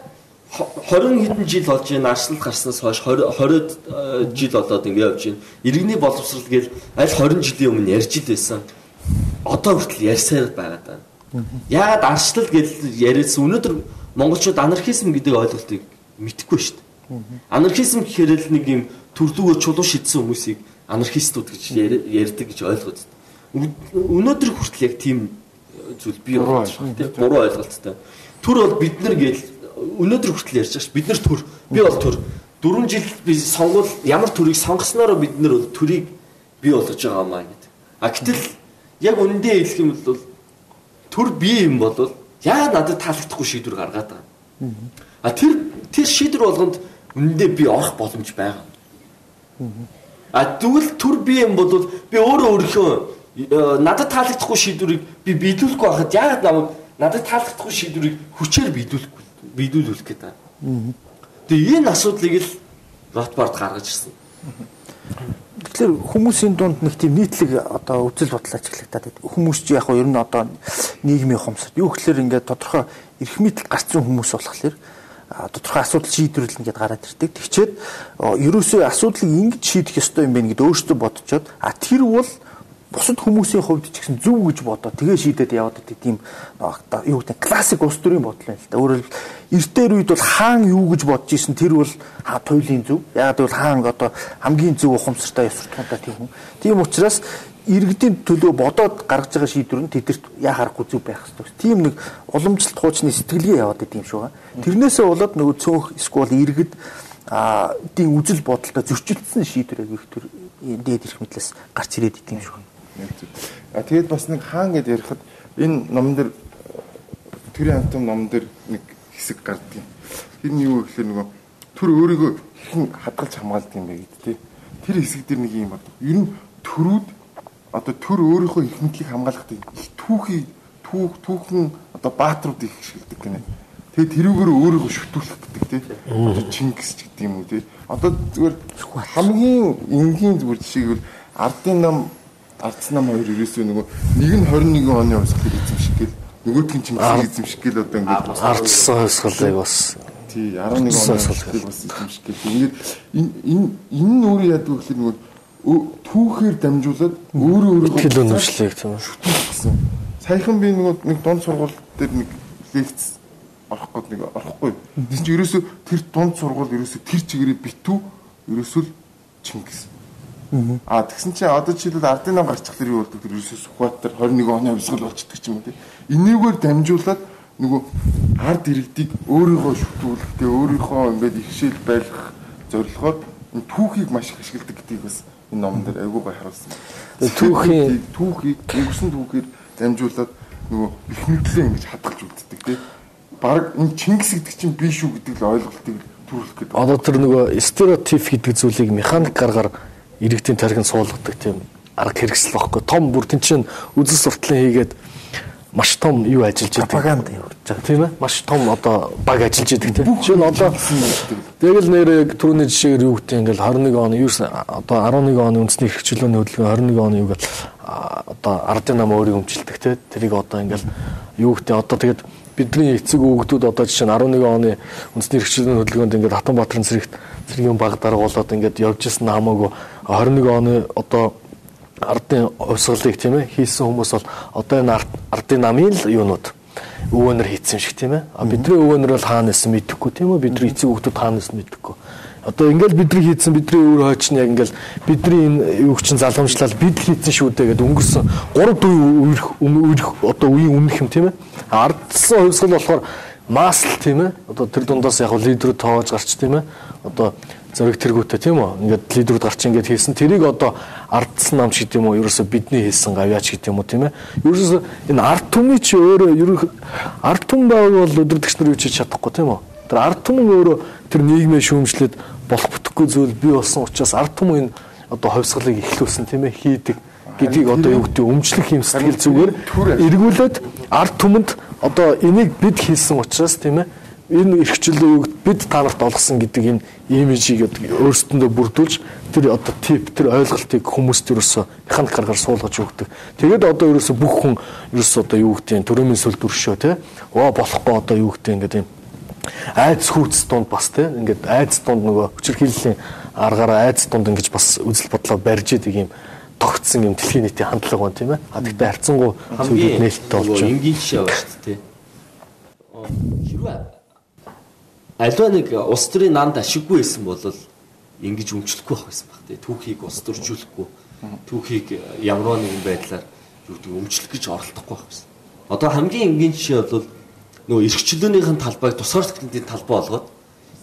D: 20 хэдэн жил болж байна арслалт гарснаас хойш 20 жил болоод ингэ явж байна. Иргэний боловсрол гэж аль 20 жилийн өмнө ярьж ил байсан. Одоо хүртэл ярьсаар байгаа даа. Яагаад арслал гэж яриадсан өнөөдөр монголчууд анархизм гэдэг ойлголтыг мэдэхгүй шүү дээ. Анархизм гэхээр л нэг юм төрлөөгөө чулуу шидсэн хүмүүсийг анархистууд гэж ярьдаг гэж ойлгоод байна. Өнөөдөр хүртэл яг тийм зүйл бий болж байна тийм буруу ойлголттой. Төр бол бид нар гэж өнөөдөр хүртэл ярьж байгаа ш. Бид нар төр. Би бол төр. 4 жил би сонгуул ямар төрийг сонгосноор бид нар бол төрийг бий болгож байгаа маа гэдэг. Гэтэл яг үнэндээ хэлэх юм бол төр бий юм бол яагаад надад таалагдахгүй шийдвэр гаргаад байгаа. Тэр шийдвэр болгонд үнэндээ би орох боломж байгаа. Тэгвэл төр бий юм бол би өөрийнхөө надад таалагдахгүй шийдвэрийг би биелүүлэхгүй байхад яагаад надад таалагдахгүй шийдвэрийг хүчээр биелүүлэх гэдэг. Тэгээ энэ асуудлыг л Ротбард гаргаж ирсэн.
C: Тэгэхээр хүмүүсийн дунд нэг тийм нийтлэг одоо үзэл бодол ажиглагдаад байдаг. Хүмүүс чи яг ер нь одоо нийгмийн ухамсарт юу гэхээр ингээд тодорхой эрх мэдэл гарцсан хүмүүс болохоор тодорхой асуудал шийдвэрлэл ингээд гараад ирдэг. Тэгчээд ерөөсөө асуудлыг ингэж шийдэх ёстой юм байна гэдээ өөртөө бодцоод тэр бол бусад хүмүүсийн хувьд ч гэсэн зөв гэж бодоод тэгээ шийдээд яваад идэг тийм юу гэдэг классик улс төрийн бодол юм л да. Өөрөөр эртээр үед бол хаан юу гэж бодож исэн тэр бол туйлын зөв. Яг бол хаан одоо хамгийн зөв ухамсартай ёс суртахуунтай тийм хүн. Тийм учраас иргэдийн төлөө бодоод гаргаж байгаа шийдвэр нь тэдэрт яа харахгүй зөв байх хэрэгтэй. Тийм нэг уламжлалт хуучны сэтгэлгээ яваад идэм шүү га. Тэрнээсээ болоод нөгөө цөөх эсвэл иргэд тийм үзэл бодолтой зөрчилдсөн шийдвэр их төр дээд эрх мэдлээс гарч ирээд идэм шүү.
B: Тэгээд бас нэг хаан гэдээ ярихад энэ номон дэр төрийн амтан номон дэр нэг хэсэг гардыг. Тэр нь юу гэхээр нөгөө төр өөрийгөө хэрхэн хадгалж хамгаалдаг юм бэ гэдэг тий. Тэр хэсэг дээр нэг юм байна. Ер нь төрүүд одоо төр өөрийнхөө эрх мэдлийг хамгаалахад түүхэн одоо баатрууд их шилдэг гэнэ. Тэгээд тэрүүгээр өөрийгөө шүтүүлэх гэдэг тий. Одоо Чингис ч гэдэг юм уу тий. Одоо зүгээр хамгийн энгийн зүгээр жишээг бол Ардсан нам хоёр ерөөсөө нөгөө нэг нь 21 оны хувьсгал эзэмших гээл нөгөөх нь Чингисийг эзэмших гээл одоо ингээд
A: ардсан хувьсгалыг бас
B: тий 11 оны хувьсгалыг бас эзэмших гээл ингээд энэ нь өөрөө яадаг вэ гэхээр нөгөө түүхээр дамжуулаад өөрөө
A: хэл өнөмшлийг тийм
B: шүтүүлсэн. Саяхан би нөгөө нэг дунд сургууль дээр нэг лекц орох гээд нэг орохгүй. Тэгсэн чинь ерөөсөө тэр дунд сургууль ерөөсөө тэр чигээрээ битүү ерөөсөө Чингис. Тэгсэн чинь одоо жишээлбэл ардын нам гарчихлаар юу болдог тэр ерөөсөө Сүхбаатар 21 оны хувьсгал болчихдаг ч юм уу тий. Энийгээр дамжуулаад нөгөө ард иргэдийг өөрийгөө шүтүүлэхдээ өөрийнхөө ингээд ихшээл байлгах зорилгоор энэ түүхийг маш их ашигладаг гэдгийг бас энэ номон дээр айгүй гой харуулсан. Түүхийг өнгөрсөн түүхээр дамжуулаад нөгөө их мэдлээ ингэж хадгалж үздэг тий. Бараг энэ Чингис гэдэг чинь би шүү гэдэг л ойлголтыг төрүүлэх гэдэг.
A: Одоо тэр нөгөө стереотип гэдэг зүйлийг механик гаргаар иргэдийн тархинд суулгадаг тийм арга хэрэгсэл баггүй. Том бүр тэнцэн үзэл суртлын хийгээд маш том юу ажиллаж идэг.
C: Пропаганда явуулж байгаа
A: тийм ээ. Маш том одоо баг ажиллаж идэг тийм. Жишээ нь одоо тэгэл нэр түрүүний жишээгээр юу гэдэг ингээл 21 оны юу одоо 11 оны үндэсний хэрэгчлөөний хөдөлгөөн 21 оны юу гэл одоо ардын нам өөрийг өмчлөдөг тийм. Тэрийг одоо ингээл юу гэдэг одоо тэгээд бидний эцэг өвгдүүд одоо жишээ нь 11 оны үндэсний хэрэгчлөөний хөдөлгөөнд ингээд Хатанбаатарын цэргийн баг даргуулад ингээд явж ирсэн хамаагүй 21 оны одоо ардын хувьсгалыг тийм ээ хийсэн хүмүүс бол одоо энэ ардын намын л юунууд өвөнөр хийсэн шиг тийм ээ. Бидний өвөнөр бол хаана нэсэн мэдэхгүй тийм ээ. Бидний эцэг хүүхдүүд хаана нэсэн мэдэхгүй. Одоо ингээл бидний хийсэн бидний өөр хойч нь яг ингээл бидний энэ юу чинь залгамжлал бид хийсэн шүү дээ гэдэг өнгөрсөн 3 үе одоо үеийн өмнөх юм тийм ээ. Ардсан хувьсгал болохоор маасл тийм ээ. Одоо тэр дундаас яг лидерүүд тоож гарч тийм ээ. Одоо зөриг тэргүүтээ тийм үү. Ингээд лидерүүд гарч ингээд хийсэн. Тэрийг одоо ардсан намч гэдэг юм уу? Ерөөсө бидний хийсэн гавьяач гэдэг юм уу тийм ээ. Ерөөсө энэ ард түмний чи өөрөө ард түмэн байвал өдөрдөгч нар юу ч чадахгүй тийм үү. Тэр ард түмэн өөрөө тэр нийгмээ шүүмжлээд болох бүтэхгүй зүйл бий болсон учраас ард түмэн энэ одоо хувьсгалыг эхлүүлсэн тийм ээ хийдэг гэдгийг одоо юу гэдэг өмчлөх юм сэтгэл зүгээр эргүүлээд ард түмэнд одоо энийг бид хийсэн учраас тийм ээ энэ эрхчлөө юу бид та нарт олгосон гэдэг энэ имижийг өөрсдөндөө бүрдүүлж тэр одоо тип тэр ойлголтыг хүмүүст ерөөсө механик аргаар суулгаж өгдөг. Тэгээд одоо ерөөсө бүх хүн ерөөсө одоо юу гэдэг төрөмийн сүлд өршөө те. Болохгүй одоо юу гэдэг ингээд юм айц хүүц дунд бас те ингээд айц дунд нөгөө хүчирхийллийн аргаараа айц дунд ингэж бас үзэл бодлоо барьж идэг юм тогтсон юм дэлхийн нийтийн хандлага байна тийм ээ. Гэхдээ харьцангуй зүйлүүд нээлттэй болж байна.
D: Энгийн жишээ байна шүү дээ. Хэрвээ альва нэг улс төрийн нанд ашиггүй байсан бол ингэж өмчлөхгүй байх байсан баг тий. Түүхийг улс төржүүлэхгүй, түүхийг ямар нэгэн байдлаар юу гэдэг өмчлөх гэж оролдохгүй байх байсан. Одоо хамгийн энгийн жишээ бол нөгөө эрхчлөөнийхэн талбайг тусгаар техникийн талбай болгоод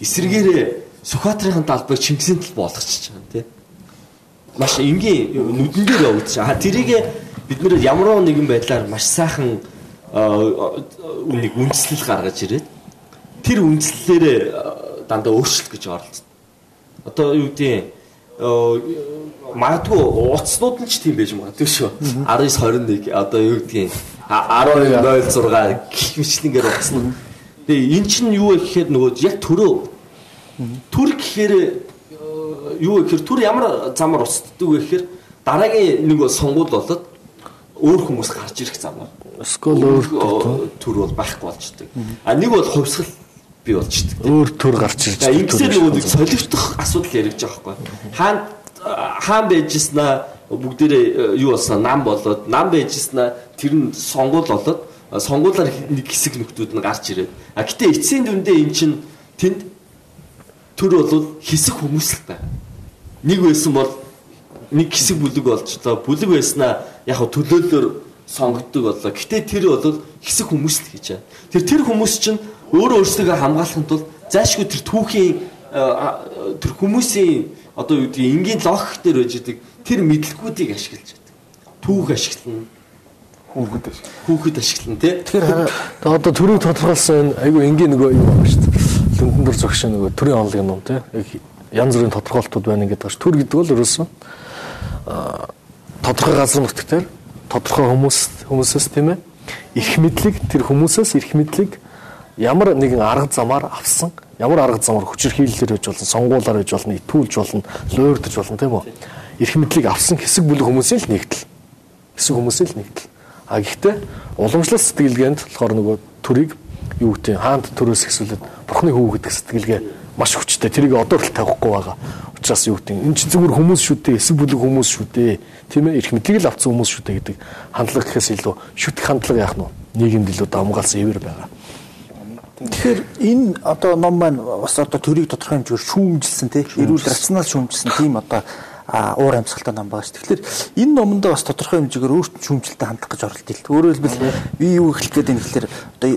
D: эсрэгээрээ Сүхбаатарын талбайг Чингисийн талбай болгочихж байгаа тий. Маш энгийн нүдэн дээр явуулж байгаа. Тэрийг бид нэр ямар нэгэн байдлаар маш сайхан үнийг үндэслэл гаргаж ирээд тэр үндслэлээр дандаа өөрчлөлт гэж оролцсон. Одоо юу гэдэг магадгүй уцнууд нь ч тийм байж магадгүй шүү. 1921 одоо юу гэдэг 1206 гэх мэтлэнгээр уцсан. Тэгээ эн чинь юу вэ гэхээр нөгөө яг төрөө төр гэхээр юу вэ гэхээр төр ямар замаар уцддаг вэ гэхээр дараагийн нэг сонгуул болоод өөр хүмүүс гарч ирэх замаар.
A: Скол өөр
D: төр бол байхгүй болчдөг. Нэг бол хувьсгал бий болчдөг.
A: Өөр төр гарч ирж
D: байгаа. Ингэсээр нөгөө солигдох асуудал яригдж байгаа байхгүй. Хаан байжснаа бүгдээрээ юу болсон нам болоод нам байжснаа тэр нь сонгуул болоод сонгуулаар нэг хэсэг нөхдүүд нь гарч ирээд. Гэтэ эцсийн дүндээ эн чинь тэнд төр бол хэсэг хүмүүс л байна. Нэг байсан бол нэг хэсэг бүлэг болчлоо. Бүлэг байснаа яг төлөөлөөр сонгогддог боллоо. Гэтэ тэр бол хэсэг хүмүүс л гэж байна. Тэр хүмүүс чинь өөрөө өөрсдөө хамгаалахын тулд заашгүй тэр түүхийн тэр хүмүүсийн одоо юу гэдэг энгийн логик дээр байж идэг тэр мэдлэгүүдийг ашиглаж байдаг. Түүх ашиглана. Хүүхэд ашиглана тий.
A: Тэгэхээр одоо төрийг тодорхойлсон айгүй энгийн нөгөө юу байна шүү дээ. Лүндэн дөр зогш нөгөө төрийн онлын ном тий. Янз бүрийн тодорхойлтууд байна гэдэг байна. Төр гэдэг бол ерөөсөн тодорхой газар нутгаар тодорхой хүмүүсээс тийм ээ эрх мэдлэг тэр хүмүүсээс эрх мэдлэг ямар нэгэн арга замаар авсан ямар арга замаар хүчирхийлэлээр байж болно сонгуулаар байж болно итүүлж болно лойрдож болно тийм үү эрх мэдлийг авсан хэсэг бүлэг хүмүүсийн л нэгдэл а гэхдээ уламжлалт сэтгэлгээнд болохоор нөгөө төрийг юу гэдэг хаант төрөөс ихсүүлээд бурхны хүү гэдэг сэтгэлгээ маш хүчтэй тэрийг одоо л тавихгүй байгаа учраас юу гэдэг энэ чинь зүгээр хүмүүс шүү дээ хэсэг бүлэг хүмүүс шүү дээ тийм ээ эрх мэдлийг л авсан хүмүүс шүү дээ гэдэг хандлага гэхээс илүү шүтэх хандлага яах нь нийгэмд илүү давмгаалсан хэвээр байгаа.
C: Тэгэхээр энэ одоо ном маань бас одоо төрийг тодорхой хэмжээгээр шүүмжилсэн тий эрүүл рационал шүүмжилсэн тийм одоо уур амьсгалтай ном байгаа ш. Тэгэхээр энэ номонд бас тодорхой хэмжээгээр өөртөө шүүмжилтэй хандах гэж оролдсон л. Өөрөөр хэлбэл би юу хэлэх гээд байна гэхээр одоо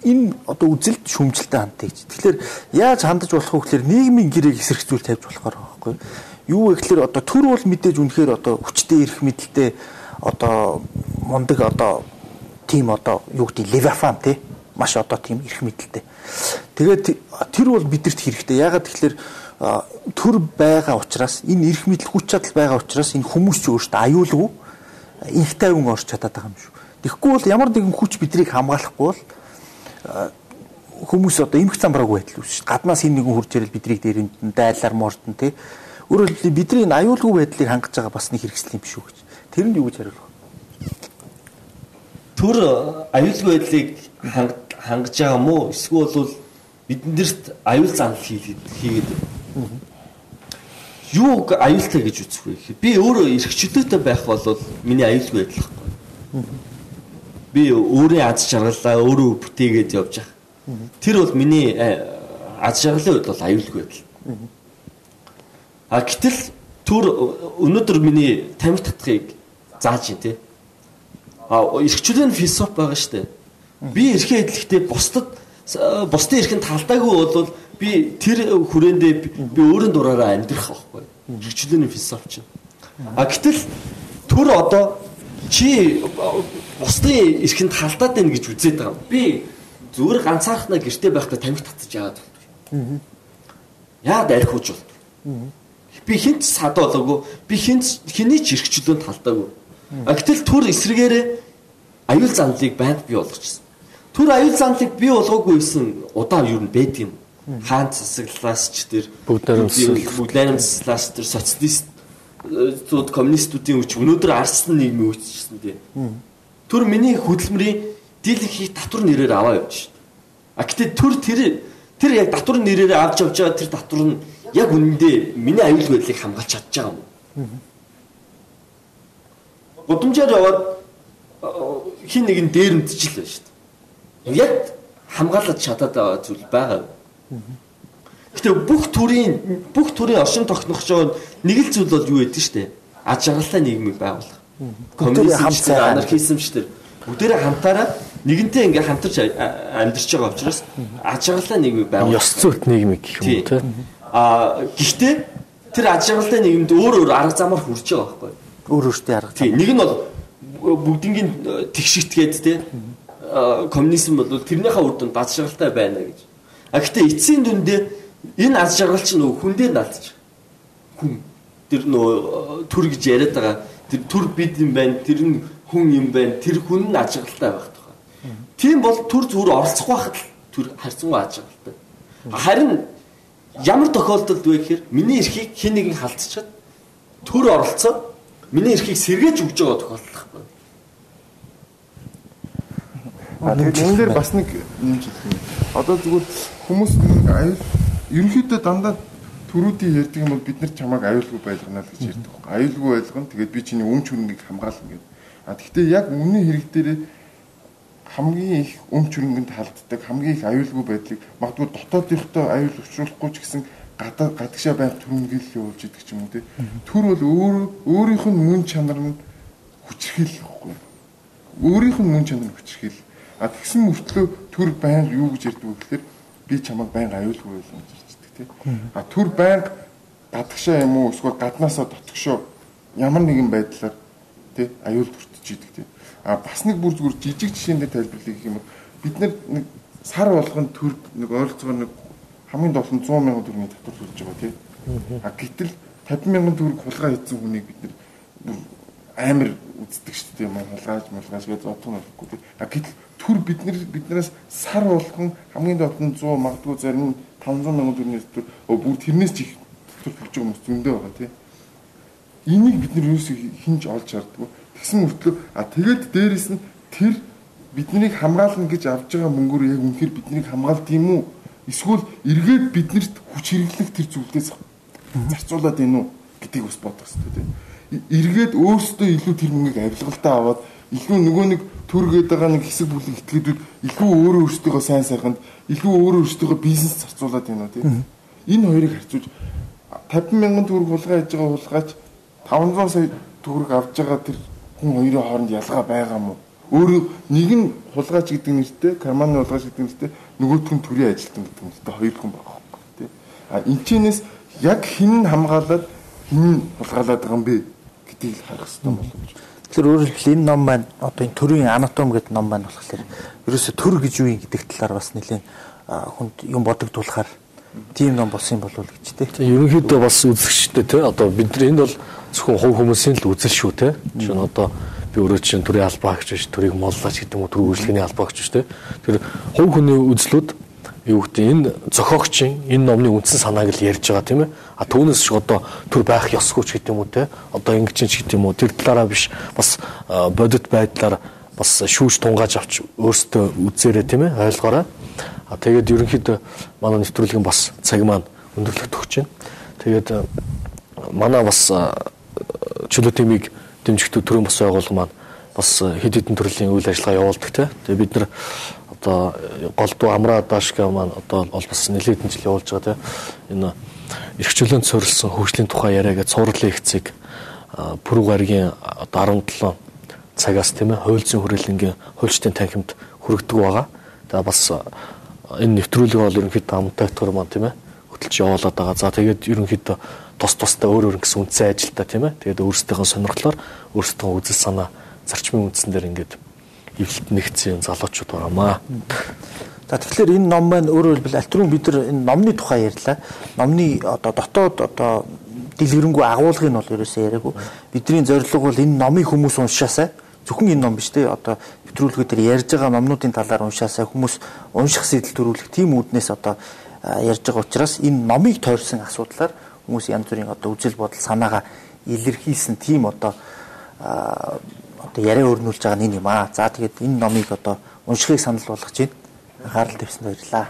C: энэ одоо үзэлд шүүмжилтэй ханддаг гэж. Тэгэхээр яаж хандаж болох вэ гэхээр нийгмийн гэрээг эсрэг зүйл тавьж болохоор байгаа байхгүй юу вэ гэхээр одоо төр бол мэдээж үнэхээр одоо хүчтэй эрх мэдэлтэй одоо мундаг одоо тийм одоо юу гэдэг левиафан тий маш одоо тийм эрх мэдэлтэй. Тэгээд тэр бол бидэрт хэрэгтэй. Ягаад тэгэхээр төр байгаа учраас энэ эрх мэдэл хүч чадал байгаа учраас энэ хүмүүс ч өөртөө аюулгүй инх тайван орч чадаад байгаа юм шүү. Тэгэхгүй бол ямар нэгэн хүч бидрийг хамгаалахгүй бол хүмүүс одоо эмх замбраагүй байдал үүс шүү. Гаднаас хин нэгэн хурж ирэл бидрийг дээр дайлаар мордон тий. Өөрөөр хэлбэл бидний энэ аюулгүй байдлыг хангаж байгаа бас нэг хэрэгсэл юм биш үү гэж. Тэр нь юу гэж хариулах вэ?
D: Төр аюулгүй байдлыг хангаж байгаа мó эсвэл бол биднэрт аюул занал хийгээд юу аюултай гэж үзэх вэ гэхээр би өөрөө эрх чөлөөтэй байх бол миний аюулгүй байдал байхгүй. Би өөрийн аз жаргалаа өөрөө бүтээгээд явж байгаа. Тэр бол миний аз жаргалын үед бол аюулгүй байдал. Гэтэл төр өнөөдөр миний тамхи татахыг зааж байна тий. Эрх чөлөөний философи байгаа шүү дээ. Би эрхээ эдлэхдээ бусдын эрхэнд талдаагүй бол би тэр хүрээндээ би өөрийн дураараа амьдрах байхгүй. Эрх чөлөөний философи чинь. Гэтэл төр одоо чи бусдын эрхэнд талдаад байна гэж үзээд байгаа. Би зүгээр ганцаархнаа гэртээ байхдаа тамхи татчих яагаад вэ? Яагаад архиуж бол? Би хинт сад болоогүй. Би хэний ч эрх чөлөөнд талдаагүй. Гэтэл төр эсрэгээрээ аюул занлыг байнга бий болгочихсон. Төр аюул занлыг бий болгоогүйсэн удаа юу нэт юм. Хаан засаглалаас ч тэр бүгд найрамдслаас тэр социалист коммунистуудын үуч өнөөдөр арсан нийгмийн үүсчихсэн тий. Төр миний хөдөлмөрийн дийлэнхийг татвар нэрээр аваа явж шин. Гэтэ тэр яг татвар нэрээр авч явж байгаа тэр татвар нь яг үнэндээ миний аюул байдлыг хамгаалж чадж байгаа юм. Гудамжаар яваад хин нэгэн дээр мэдчихэл байна шүү дээ. Яг хамгаалж чадаад байгаа зүйл байгаа. Гэтэ бүх төрийн оршин тогтнох жоо нэг л зүйл бол юу гэдэг шүү дээ. Аз жаргалтай нийгмийг байгуулах. Коммунизм, анархизм шүү дээ. Бүгдээрээ хамтаараа нэгэнтээ ингээ хамтарч амьдарч байгаа учраас аз жаргалтай нийгмийг байгуулах.
A: Ёс зүйт нийгмийг гэх юм уу те.
D: Гэхдээ тэр аз жаргалтай нийгэмд өөр арга замаар хүрч байгаа байхгүй.
C: Өөрөөсөө арга зам.
D: Нэг нь бол бүгднийг тэгшигтгээд те коммунизм бол тэрнийхээ үр дүнд аз жаргалтай байна гэж. Гэхдээ эцсийн дүндээ энэ аз жаргал чинь нөгөө хүндээ наалдаж. Хүн тэр нөгөө төр гэж яриад байгаа. Тэр төр бид юм байна. Тэр нь хүн юм байна. Тэр хүн нь аз жаргалтай байх тухай. Тийм бол төр зүгээр оролцох байхад төр харьцангуй аз жаргалтай. Харин ямар тохиолдолд вэ гэхээр миний эрхийг хэн нэгэн халдчихад төр оролцоо миний эрхийг сэргээж өгж байгаа тохиолдол байхгүй.
B: Тэгээд энэ дээр бас нэг юм хэлэх юм. Одоо зүгээр хүмүүс аюул ерөнхийдөө дандаа төрүүдийн ярьдаг юм бол бид нар чамайг аюулгүй байлгана л гэж ярьдаг байхгүй. Аюулгүй байлгана. Тэгээд би чиний өмч хөрөнгийг хамгаална гэдэг. Гэхдээ яг үнэн хэрэг дээр хамгийн их өмч хөрөнгөнд халддаг, хамгийн их аюулгүй байдлыг магадгүй дотоодынхтой аюул учруулахгүй ч гэсэн гадагшаа байх төрөнгөл явуулж идэг ч юм уу тий. Төр бол өөрийнх нь мөн чанар нь хүчрхийлэх байхгүй. Өөрийнх нь мөн чанар нь хүчрхийл. Тэгсэн мөртлөө төр байнга юу гэж ярьдаг вэ гэхээр би чамайг байнга аюулгүй байлгана гэж ярьдаг тий. Төр байнга гадагшаа юм уу эсвэл гаднаасаа дотгошоо ямар нэгэн байдлаар тий аюул бүртэж идэг тий. Бас нэг бүр зүгээр жижиг жишээнд тайлбарлах гэх юм бол бид нэг сар болгоно төр нэг ойролцоогоор нэг хамгийн дол нь 100,000 төгрөгийн татвар төлж байгаа тий. Гэтэл 50,000 төгрөг хулгай хийсэн хүнийг бид нар амар үздэг шүү дээ. Хулгайж гэж зодхон болохгүй тий. Гэтэл төр биднээс сар болгон хамгийн дол нь 100 магадгүй зарим 500,000 төгрөгийн татвар бүр тэрнээс ч их татвар төлж байгаа хүмүүс зөндөө байгаа тий. Энийг бид нар юусоо хинж олж харддаг. Тэгсэн мөртлөө тэгээд дээрэс нь тэр биднийг хамгаална гэж авж байгаа мөнгөөр яг үнэхээр биднийг хамгаалт юм уу? Эсвэл эргээд биднэрт хүч хэрэглэх тэр зүйлдээс зарцуулаад байна уу гэдгийг бас бодох хэрэгтэй тийм. эргээд өөрсдөө илүү тэр мөнгийг авилгалтаа аваад илүү нөгөө нэг төргээд байгаа нэг хэсэг бүлэг этгээдүүд илүү өөрөө өөрсдөө сайн сайханд илүү өөрөө өөрсдөө бизнес зарцуулаад байна уу тийм. Энэ хоёрыг харьцуулж 50,000 төгрөг хулгай хийж байгаа хулгайч 500 сая төгрөг авж байгаа тэр хүн хоёрын хооронд ялгаа байгаа мó? Өөрөө нэг нь хулгайч гэдэг нэртэй, карманы хулгайч гэдэг нэртэй, нөгөөх нь төрийн ажилтан гэдэг нэртэй хоёр хүн байгаа юм тийм. Энэчнээс яг хин хамгаалаад хин хулгайлаад байгаа юм бэ гэдгийг харах хэрэгтэй болов уу?
C: Тэгэхээр өөрөөр хэлбэл энэ ном маань одоо энэ төрийн анатом гэдэг ном маань болохоор ерөөсө төр гэж юу юм гэдэг талаар бас нэлээд хүнд юм бодогдуулахаар тийм ном болсон юм болов уу гэж тий.
A: Ерөнхийдөө бас үзэгчтэй тий одоо бид нар энэ бол зөвхөн хувь хүмүүсийн л үзэл шүү тий. Жишээ нь одоо би өөрөө чинь төрийн албаа гэж биш, төрийг моллооч гэдэг юм уу, төр үйлчлэгээний албаа гэж биш тий. Тэр хувь хүний үзлүүд юу гэдэг энэ зохиогчийн энэ номны үндсэн санааг л ярьж байгаа тийм ээ. А түүнээс ч одоо төр байх ёсгүй ч гэдэг юм уу те. Одоо ингэж ч гэдэг юм уу тэр талаараа биш бас бодит байдлаар бас шүүж тунгааж авч өөрсдөө үзээрэй тийм ээ ойлгоорой. А тэгээд ерөнхийдөө манай нэвтрүүлгийн бас цаг маань өндөрлөгт өгч байна. Тэгээд манай бас чөлөө тимийг дэмжигдүү төрийн бас байгууллага маань бас хэд хэдэн төрлийн үйл ажиллагаа явуулдаг те. Тэгээд бид нар одоо голдуу амраа даашка маань одоо бол бас нэлээд жил явуулж байгаа те. Энэ эрх чөлөөнд суурилсан хөгжлийн тухай яриагаа цуурлын ихцэг пүрэв гаригийн одоо 17 цагаас тийм ээ хуульцын хүрээлэнгийн хуульчдын танхимд хүргэдэг байгаа. Тэгээ бас энэ нэвтрүүлэг бол ерөнхийдөө амтайтгар маань тийм ээ хөтлж явуулаад байгаа. За тэгээд ерөнхийдөө тусдаа өөр гэсэн үндсэн ажилтаа тийм ээ. Тэгээд өөрсдийнхөө сонирхлоор өөрсдийнхөө үзэл санаа зарчмын үндсэн дээр ингээд эвлэлт нэгцэн залуучууд байгаамаа.
C: За тэгэхээр энэ ном маань өөрөөр хэлбэл альтрун бид нар энэ номны тухай ярьлаа. Номны одоо дотоод одоо дэлгэрэнгүй агуулгыг нь бол ерөөсөө яриаггүй. Бидний зорилго бол энэ номыг хүмүүс уншаасаа зөвхөн энэ ном биш те одоо нэвтрүүлгээр дээр ярьж байгаа номнуудын талаар уншаасаа хүмүүс унших сэтэл төрүүлэх тийм үүднээс одоо ярьж байгаа учраас энэ номыг тойрсон асуудлаар хүмүүс янз бүрийн одоо үзэл бодол санаагаа илэрхийлсэн тийм одоо яриа өрнүүлж байгаа нэг юм аа. За тэгээд энэ номыг одоо уншихыг санал болгож байна. Анхаарал тавьсанд баярлалаа.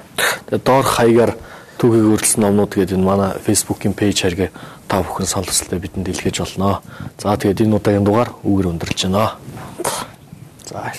A: Тэгээд доорх хаягаар түүхийг өрөлсөн номнууд гэдэг энэ манай Facebook-ийн пэйж харьгаа та бүхэн санал хүсэлтээ бидэнд илгээж болно. За тэгээд энэ удаагийн дугаар үүгээр өндөрлж байна. За